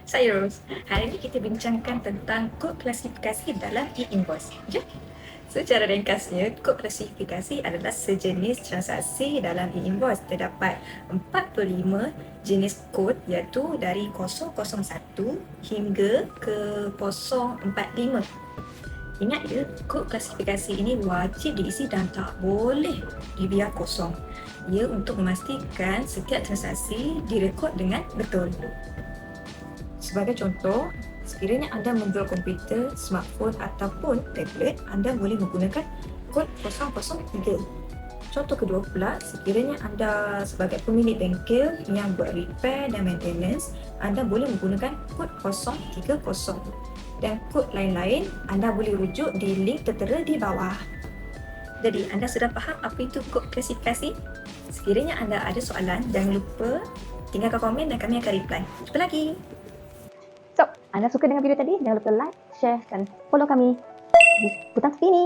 Saya Ros. Hari ini kita bincangkan tentang kod klasifikasi dalam e-invoice. Jom. Secara ringkasnya, kod klasifikasi adalah sejenis transaksi dalam e-invoice. Terdapat 45 jenis kod iaitu dari 001 hingga ke 045. Ingat ya, kod klasifikasi ini wajib diisi dan tak boleh dibiar kosong. Ia untuk memastikan setiap transaksi direkod dengan betul. Sebagai contoh, sekiranya anda menjual komputer, smartphone ataupun tablet, anda boleh menggunakan kod 003. Contoh kedua pula, sekiranya anda sebagai pemilik bengkel yang buat repair dan maintenance, anda boleh menggunakan kod 030. Dan kod lain-lain, anda boleh rujuk di link tertera di bawah. Jadi, anda sudah faham apa itu kod klasifikasi? Sekiranya anda ada soalan, jangan lupa tinggalkan komen dan kami akan reply. Jumpa lagi! So, anda suka dengan video tadi? Jangan lupa like, share dan follow kami di butang tepi ini.